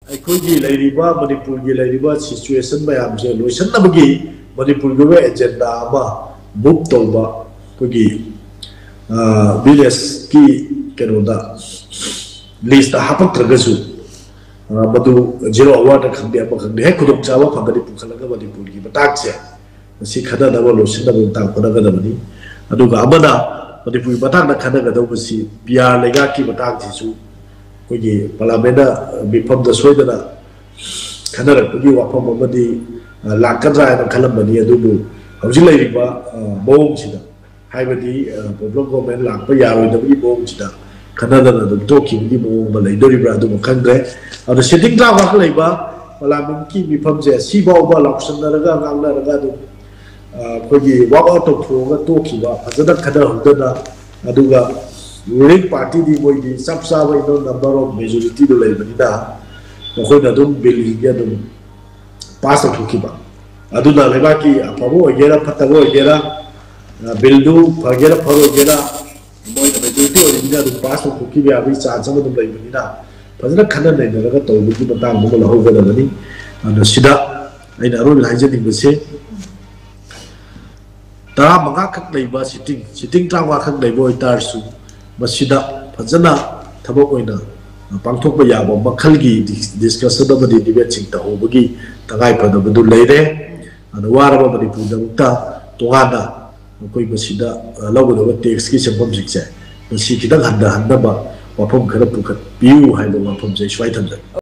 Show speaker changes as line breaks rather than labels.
ꯑꯩꯈꯣꯏꯒꯤ ꯂꯩꯔꯤꯕ ꯃꯅꯤꯄꯨꯔꯒꯤ ꯂꯩꯔꯤꯕ ꯁꯤꯆꯨꯋꯦꯁꯟ ꯃꯌꯥꯝꯁꯦ ꯂꯣꯏꯁꯤꯟꯅꯕꯒꯤ ꯃꯅꯤꯄꯨꯔꯒꯤ ꯑꯣꯏꯕ ꯑꯦꯖꯦꯟꯗꯥ ꯑꯃ ꯃꯨꯚ ꯇꯧꯕ ꯑꯩꯈꯣꯏꯒꯤ ꯚꯤꯂꯦꯖꯀꯤ ꯀꯩꯅꯣꯗ ꯂꯤꯁꯇ ꯍꯥꯞꯄꯛꯇ꯭ꯔꯒꯁꯨ ꯃꯗꯨ ꯖꯦꯔꯣ ꯑꯋꯥꯔꯗ ꯈꯪꯗꯦ ꯑꯃ ꯈꯪꯗꯦ ꯍꯦꯛ ꯈꯨꯗꯣꯡꯆꯥꯕ ꯐꯪꯒꯗꯤ ꯄꯨꯈꯠꯂꯒ ꯃꯅꯤꯄꯨꯔꯒꯤ ꯃꯇꯥꯡꯁꯦ ꯃꯁꯤ ꯈꯟꯅꯅꯕ ꯂꯣꯏꯁꯤꯟꯅꯕ ꯃꯇꯥꯡ ꯍꯣꯠꯅꯒꯗꯕꯅꯤ ꯑꯗꯨꯒ ꯑꯃꯅ ꯃꯅꯤꯄꯨꯔꯒꯤ ꯃꯇꯥꯡꯗ ꯈꯟꯅꯒꯗꯧꯕꯁꯤ ꯄꯤ ꯑꯥꯔ ꯂꯩꯉꯥꯛꯀꯤ ꯃꯇꯥꯡꯁꯤꯁꯨ ꯑꯩꯈꯣꯏꯒꯤ ꯄꯥꯔꯂꯥꯃꯦꯟꯗ ꯃꯤꯐꯝꯗ ꯁꯣꯏꯗꯅ ꯈꯟꯅꯔꯛꯄꯒꯤ ꯋꯥꯐꯝ ꯑꯃꯗꯤ ꯂꯥꯛꯀꯗ꯭ꯔꯥ ꯍꯥꯏꯅ ꯈꯜꯂꯝꯕꯅꯤ ꯑꯗꯨꯕꯨ ꯍꯧꯖꯤꯛ ꯂꯩꯔꯤꯕ ꯃꯑꯣꯡꯁꯤꯗ ꯍꯥꯏꯕꯗꯤ ꯄꯣꯄꯨꯂꯔ ꯒꯣꯚꯔꯟꯃꯦꯟꯠ ꯂꯥꯛꯄ ꯌꯥꯔꯣꯏꯗꯕꯒꯤ ꯃꯑꯣꯡꯁꯤꯗ ꯈꯟꯅꯗꯅ ꯑꯗꯨꯝ ꯇꯣꯛꯈꯤꯕꯒꯤ ꯃꯑꯣꯡ ꯑꯃ ꯂꯩꯗꯣꯔꯤꯕ꯭ꯔꯥ ꯑꯗꯨꯃ ꯈꯪꯗ꯭ꯔꯦ ꯑꯗꯨ ꯁꯤꯇꯤꯡ ꯇꯔꯥꯃꯉꯥ ꯂꯩꯕ ꯄꯥꯔꯂꯥꯃꯦꯟꯠꯀꯤ ꯃꯤꯐꯝꯁꯦ ꯁꯤꯐꯥꯎꯕ ꯂꯥꯎꯁꯟꯅꯔꯒ ꯉꯥꯡꯅꯔꯒ ꯑꯗꯨꯝ ꯑꯩꯈꯣꯏꯒꯤ ꯋꯥꯛ ꯑꯥꯎꯠ ꯇꯧꯊꯣꯛꯑꯒ ꯇꯣꯛꯈꯤꯕ ꯐꯖꯅ ꯈꯟꯅꯍꯧꯗꯅ ꯑꯗꯨꯒ ꯔꯨꯂꯤꯡ ꯄꯥꯔꯇꯤꯗꯤ ꯃꯣꯏꯗꯤ ꯆꯞ ꯆꯥꯕ ꯏꯅꯣ ꯅꯝꯕꯔ ꯑꯣꯐ ꯃꯦꯖꯣꯔꯤꯇꯤꯗꯨ ꯂꯩꯕꯅꯤꯅ ꯃꯈꯣꯏꯅ ꯑꯗꯨꯝ ꯕꯤꯜꯁꯤꯡꯁꯦ ꯑꯗꯨꯝ ꯄꯥꯁ ꯇꯧꯊꯣꯛꯈꯤꯕ ꯑꯗꯨꯅ ꯂꯩꯕꯥꯛꯀꯤ ꯑꯐꯕ ꯑꯣꯏꯒꯦꯔꯥ ꯐꯠꯇꯕ ꯑꯣꯏꯒꯦꯔꯥ ꯕꯤꯜꯗꯨ ꯐꯒꯦꯔꯥ ꯐꯔꯣꯏꯒꯦꯔꯥ ꯃꯣꯏꯅ ꯃꯦꯖꯣꯔꯤꯇꯤ ꯑꯣꯏꯔꯤꯕꯅꯤꯅ ꯑꯗꯨꯝ ꯄꯥꯁ ꯇꯧꯊꯣꯛꯈꯤꯕ ꯌꯥꯕꯒꯤ ꯆꯥꯟꯁ ꯑꯃ ꯑꯗꯨꯝ ꯂꯩꯕꯅꯤꯅ ꯐꯖꯅ ꯈꯟꯅ ꯅꯩꯅꯔꯒ ꯇꯧꯕꯒꯤ ꯃꯇꯥꯡꯗꯨ ꯑꯃ ꯂꯧꯍꯧꯒꯗꯕꯅꯤ ꯑꯗꯨꯅ ꯁꯤꯗ ꯑꯩꯅ ꯑꯔꯣꯏꯕꯗ ꯍꯥꯏꯖꯅꯤꯡꯕꯁꯤ 15ꯈꯛ ꯂꯩꯕ ꯁꯤꯇꯤꯡ 15ꯈꯛ ꯂꯩꯕ ꯑꯣꯏꯇꯥꯔꯁꯨ ꯃꯁꯤꯗ ꯐꯖꯅ ꯊꯕꯛ ꯑꯣꯏꯅ ꯄꯥꯡꯊꯣꯛꯄ ꯌꯥꯕ ꯃꯈꯜꯒꯤ ꯗꯤꯁꯀꯁꯟ ꯑꯃꯗꯤ ꯗꯤꯕꯦꯠꯁꯤꯡ ꯇꯧꯍꯧꯕꯒꯤ ꯇꯉꯥꯏꯐꯗꯕꯗꯨ ꯂꯩꯔꯦ ꯑꯗꯨ ꯋꯥꯔꯕ ꯃꯅꯤꯄꯨꯔꯗꯃꯛꯇ ꯇꯣꯉꯥꯟꯅ ꯑꯩꯈꯣꯏ ꯃꯁꯤꯗ ꯂꯧꯒꯗꯕ ꯇꯦꯛꯁꯀꯤ ꯁꯦꯟꯐꯝꯁꯤꯡꯁꯦ ꯃꯁꯤ ꯈꯤꯇꯪ ꯍꯟꯊꯍꯟꯅꯕ ꯋꯥꯐꯝ ꯈꯔ ꯄꯨꯈꯠꯄꯤꯌꯨ ꯍꯥꯏꯕ ꯋꯥꯐꯝꯁꯦ ꯑꯩ ꯁ꯭ꯋꯥꯏ ꯊꯝꯖꯒꯦ